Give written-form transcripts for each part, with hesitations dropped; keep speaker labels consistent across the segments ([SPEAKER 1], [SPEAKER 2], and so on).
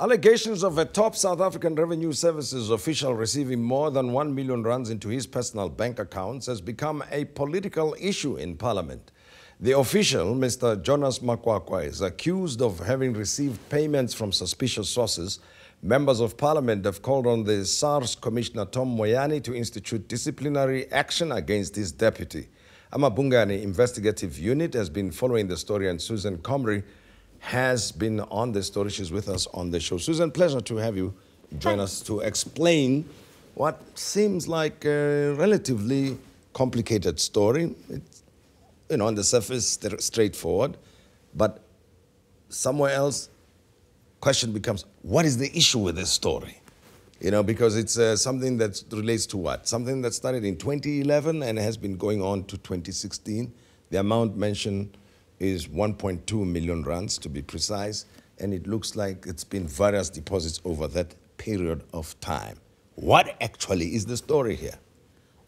[SPEAKER 1] Allegations of a top South African Revenue Services official receiving more than 1 million rands into his personal bank accounts has become a political issue in Parliament. The official, Mr. Jonas Makwakwa, is accused of having received payments from suspicious sources. Members of Parliament have called on the SARS Commissioner Tom Moyani to institute disciplinary action against his deputy. AmaBhungane Investigative Unit has been following the story, and Susan Comrie has been on the story. She's with us on the show. Susan, pleasure to have you join us to explain what seems like a relatively complicated story. It's, on the surface, straightforward, but somewhere else, question becomes, what is the issue with this story? Because it's something that relates to what? Something that started in 2011 and has been going on to 2016. The amount mentioned is 1.2 million rands, to be precise, and it looks like it's been various deposits over that period of time. What actually is the story here?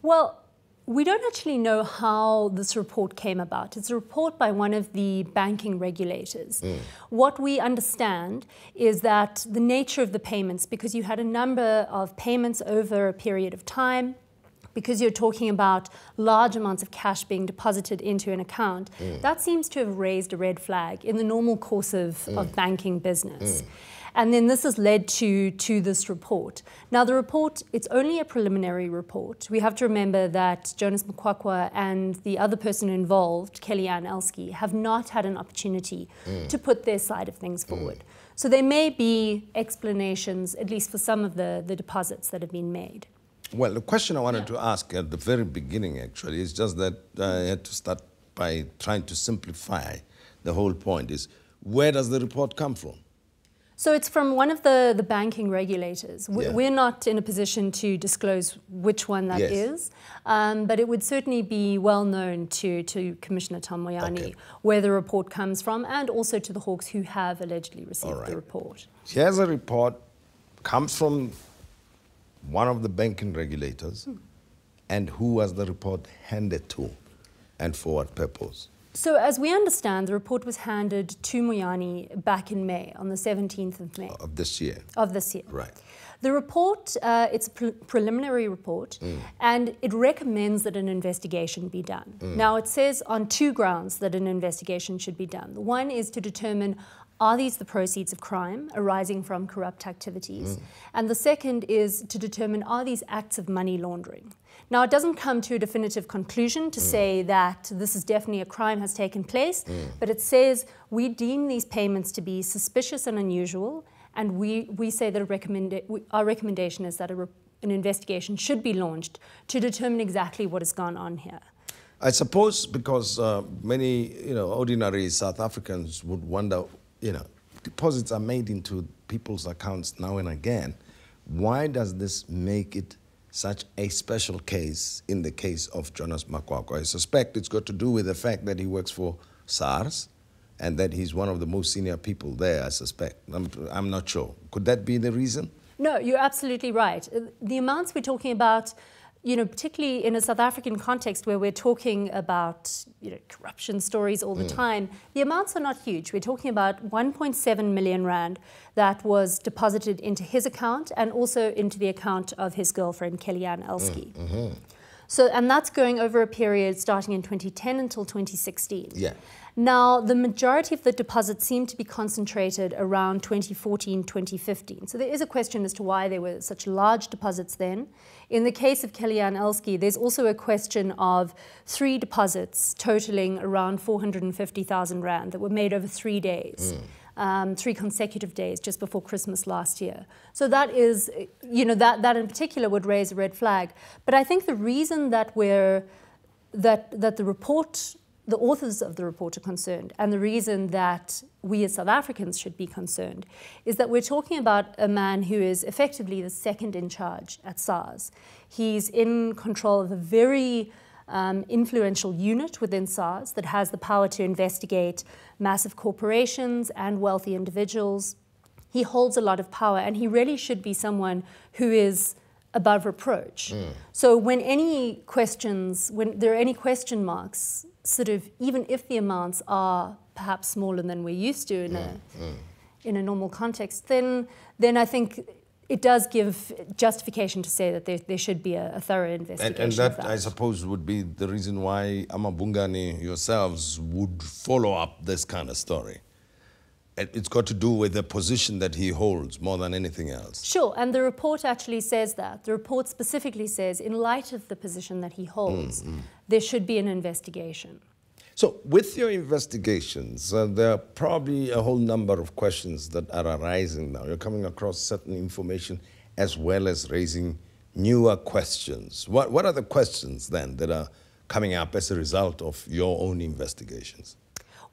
[SPEAKER 2] Well, we don't actually know how this report came about. It's a report by one of the banking regulators. What we understand is that the nature of the payments, because you had a number of payments over a period of time, because you're talking about large amounts of cash being deposited into an account, that seems to have raised a red flag in the normal course of banking business. And then this has led to this report. Now the report, it's only a preliminary report. We have to remember that Jonas Makwakwa and the other person involved, Kellyanne Elskie, have not had an opportunity to put their side of things forward. So there may be explanations, at least for some of the deposits that have been made.
[SPEAKER 1] Well, the question I wanted to ask at the very beginning, actually, is just that I had to start by trying to simplify the whole point, is where does the report come from?
[SPEAKER 2] So it's from one of the banking regulators. We're not in a position to disclose which one that is, but it would certainly be well known to Commissioner Tom Moyani where the report comes from, and also to the Hawks who have allegedly received the report.
[SPEAKER 1] Here's a report, comes from one of the banking regulators, and who was the report handed to, and for what purpose?
[SPEAKER 2] So as we understand, the report was handed to Moyani back in May, on the 17th of May.
[SPEAKER 1] Of this year?
[SPEAKER 2] Of this year.
[SPEAKER 1] Right.
[SPEAKER 2] The report, it's a preliminary report, and it recommends that an investigation be done. Now, it says on two grounds that an investigation should be done. The one is to determine, are these the proceeds of crime arising from corrupt activities? And the second is to determine, are these acts of money laundering? Now, it doesn't come to a definitive conclusion to say that this is definitely a crime has taken place, but it says we deem these payments to be suspicious and unusual, and we say that our recommendation is that an investigation should be launched to determine exactly what has gone on here.
[SPEAKER 1] I suppose because many ordinary South Africans would wonder, deposits are made into people's accounts now and again. Why does this make it such a special case in the case of Jonas Makwakwa? I suspect it's got to do with the fact that he works for SARS and that he's one of the most senior people there, I suspect. I'm not sure. Could that be the reason? No,
[SPEAKER 2] you're absolutely right. The amounts we're talking about, particularly in a South African context where we're talking about, corruption stories all the time, the amounts are not huge. We're talking about 1.7 million rand that was deposited into his account and also into the account of his girlfriend, Kellyanne Elskie. So, and that's going over a period starting in 2010 until 2016. Now, the majority of the deposits seem to be concentrated around 2014, 2015. So there is a question as to why there were such large deposits then. In the case of Kellyanne Elskie, there's also a question of 3 deposits totaling around 450,000 rand that were made over 3 days. 3 consecutive days just before Christmas last year. So that is, that in particular would raise a red flag. But I think the reason that the authors of the report are concerned, and the reason that we as South Africans should be concerned, is that we're talking about a man who is effectively the second in charge at SARS. He's in control of a very influential unit within SARS that has the power to investigate massive corporations and wealthy individuals. He holds a lot of power, and he really should be someone who is above reproach. So when there are any question marks, sort of, even if the amounts are perhaps smaller than we're used to in a normal context, then I think it does give justification to say that there should be a thorough investigation.
[SPEAKER 1] And that, I suppose, would be the reason why AmaBhungane yourselves would follow up this kind of story. It's got to do with the position that he holds more than anything else.
[SPEAKER 2] Sure, and the report actually says that. The report specifically says, in light of the position that he holds, there should be an investigation.
[SPEAKER 1] So with your investigations, there are probably a whole number of questions that are arising now. You're coming across certain information as well as raising newer questions. What are the questions then that are coming up as a result of your own investigations?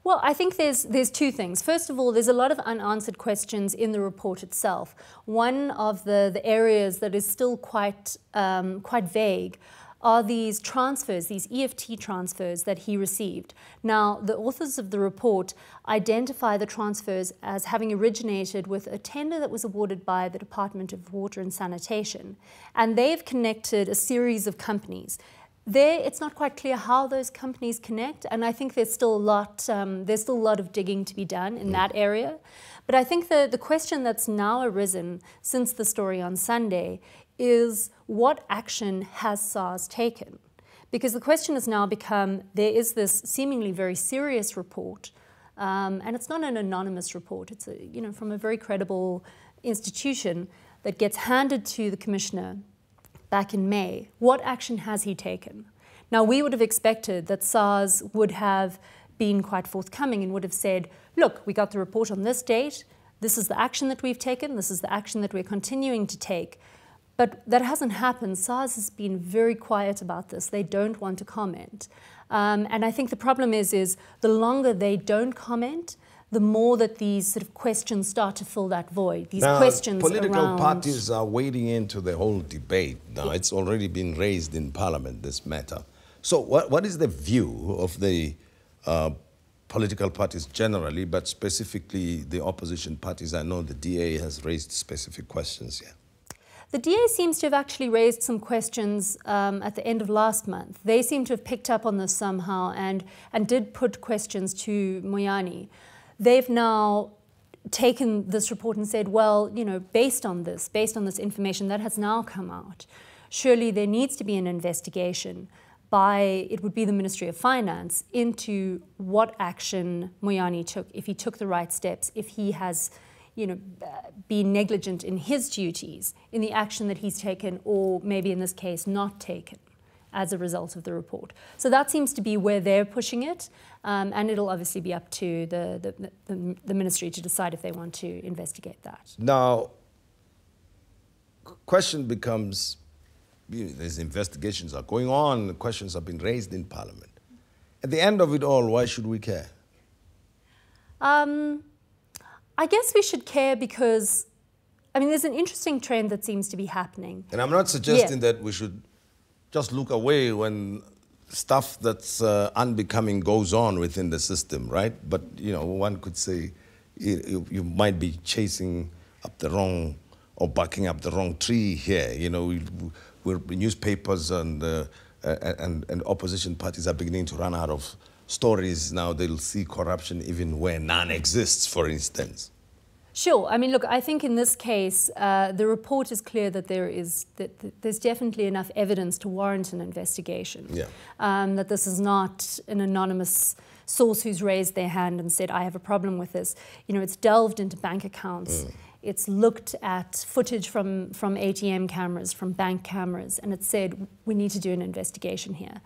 [SPEAKER 2] Well, I think there's two things. First of all, there's a lot of unanswered questions in the report itself. One of the areas that is still quite vague are these transfers, these EFT transfers that he received. Now, the authors of the report identify the transfers as having originated with a tender that was awarded by the Department of Water and Sanitation, and they've connected a series of companies. There, it's not quite clear how those companies connect, and I think there's still a lot of digging to be done in that area. But I think the question that's now arisen since the story on Sunday is, what action has SARS taken? Because the question has now become, there is this seemingly very serious report, and it's not an anonymous report. It's from a very credible institution that gets handed to the commissioner back in May. What action has he taken? Now, we would have expected that SARS would have been quite forthcoming and would have said, look, we got the report on this date, this is the action that we've taken, this is the action that we're continuing to take. But that hasn't happened. SARS has been very quiet about this. They don't want to comment. And I think the problem is the longer they don't comment, the more that these sort of questions start to fill that void. These questions
[SPEAKER 1] political parties are wading into the whole debate now. It's already been raised in Parliament, this matter. So what is the view of the political parties generally, but specifically the opposition parties? I know the DA has raised specific questions here.
[SPEAKER 2] The DA seems to have actually raised some questions at the end of last month. They seem to have picked up on this somehow and did put questions to Moyani. They've now taken this report and said, well, based on this information that has now come out, surely there needs to be an investigation by, it would be the Ministry of Finance, into what action Moyani took, if he took the right steps, if he has been negligent in his duties, in the action that he's taken, or maybe in this case not taken as a result of the report. So that seems to be where they're pushing it, and it'll obviously be up to the ministry to decide if they want to investigate that.
[SPEAKER 1] Now, question becomes, these investigations are going on, the questions have been raised in Parliament. At the end of it all, why should we care?
[SPEAKER 2] I guess we should care because, there's an interesting trend that seems to be happening.
[SPEAKER 1] And I'm not suggesting that we should just look away when stuff that's unbecoming goes on within the system, right? But, one could say you might be chasing up the wrong or barking up the wrong tree here. Newspapers and opposition parties are beginning to run out of stories now. They'll see corruption even where none exists, for instance.
[SPEAKER 2] Sure. Look, I think in this case, the report is clear that there's definitely enough evidence to warrant an investigation. Yeah. That this is not an anonymous source who's raised their hand and said, I have a problem with this. It's delved into bank accounts. It's looked at footage from ATM cameras, from bank cameras, and it said, we need to do an investigation here.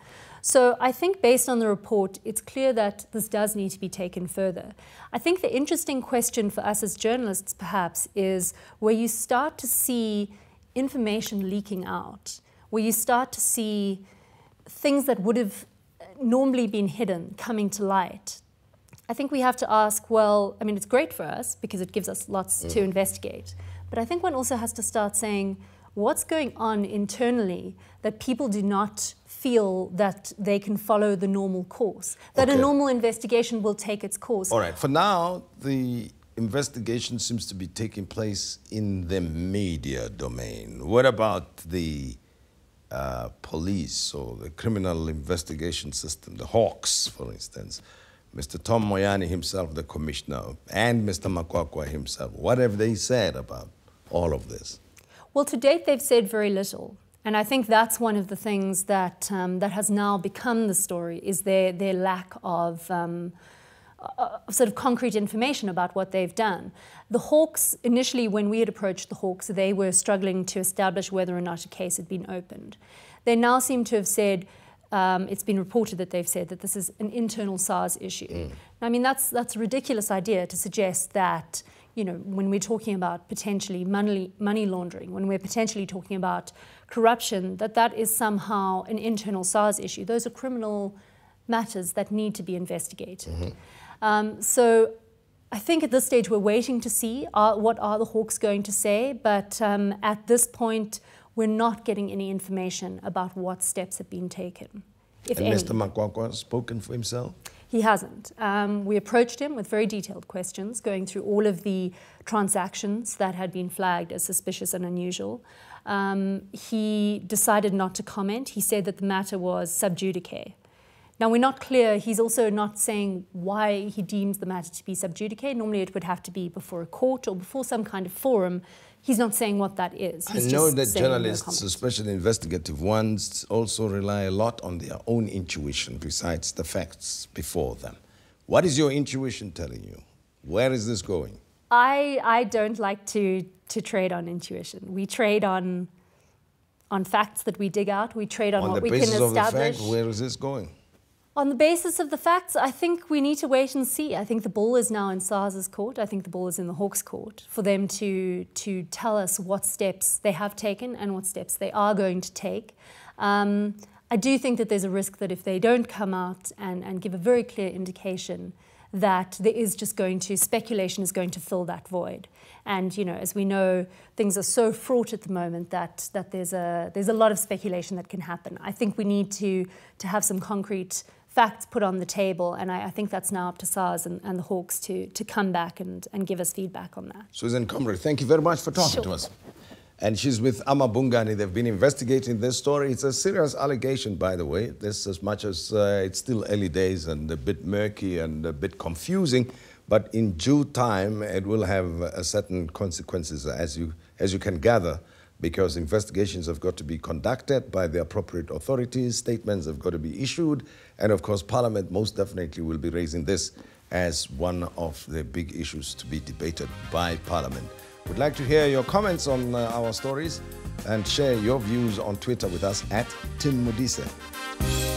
[SPEAKER 2] So I think based on the report, it's clear that this does need to be taken further. I think the interesting question for us as journalists, perhaps, is where you start to see information leaking out, where you start to see things that would have normally been hidden coming to light. I think we have to ask, well, it's great for us because it gives us lots to investigate. But I think one also has to start saying, what's going on internally that people do not feel that they can follow the normal course, that a normal investigation will take its course.
[SPEAKER 1] All right, for now, the investigation seems to be taking place in the media domain. What about the police or the criminal investigation system, the Hawks, for instance? Mr. Tom Moyani himself, the commissioner, and Mr. Makwakwa himself, what have they said about all of this?
[SPEAKER 2] Well, to date, they've said very little. And I think that's one of the things that, that has now become the story, is their lack of sort of concrete information about what they've done. The Hawks, initially when we had approached the Hawks, they were struggling to establish whether or not a case had been opened. They now seem to have said, it's been reported that they've said that this is an internal SARS issue. I mean, that's a ridiculous idea to suggest that, you know, when we're talking about potentially money laundering, when we're potentially talking about corruption, that is somehow an internal SARS issue. Those are criminal matters that need to be investigated. So I think at this stage we're waiting to see what are the Hawks going to say, but at this point we're not getting any information about what steps have been taken, if any.
[SPEAKER 1] Mr. Makwakwa has spoken for himself?
[SPEAKER 2] He hasn't. We approached him with very detailed questions, going through all of the transactions that had been flagged as suspicious and unusual. He decided not to comment. He said that the matter was sub judice. Now, we're not clear. He's also not saying why he deems the matter to be sub judice. Normally, it would have to be before a court or before some kind of forum. He's not saying what that is.
[SPEAKER 1] I know that journalists, especially investigative ones, also rely a lot on their own intuition besides the facts before them. What is your intuition telling you? Where is this going?
[SPEAKER 2] I don't like to trade on intuition. We trade on facts that we dig out. We trade on what we can establish.
[SPEAKER 1] On the basis of the fact, where is this going?
[SPEAKER 2] On the basis of the facts, I think we need to wait and see. I think the ball is now in SARS's court. I think the ball is in the Hawks' court for them to tell us what steps they have taken and what steps they are going to take. I do think that there's a risk that if they don't come out and give a very clear indication that there is just going to, speculation is going to fill that void. And, you know, as we know, things are so fraught at the moment that there's a lot of speculation that can happen. I think we need to have some concrete facts put on the table, and I think that's now up to SARS and the Hawks to come back and give us feedback on that.
[SPEAKER 1] Susan Comrie, thank you very much for talking to us. And she's with AmaBhungane. They've been investigating this story. It's a serious allegation, by the way. This, as much as it's still early days and a bit murky and a bit confusing, but in due time, it will have certain consequences, as you can gather, because investigations have got to be conducted by the appropriate authorities, statements have got to be issued, and of course, Parliament most definitely will be raising this as one of the big issues to be debated by Parliament. We'd like to hear your comments on our stories and share your views on Twitter with us at Modise.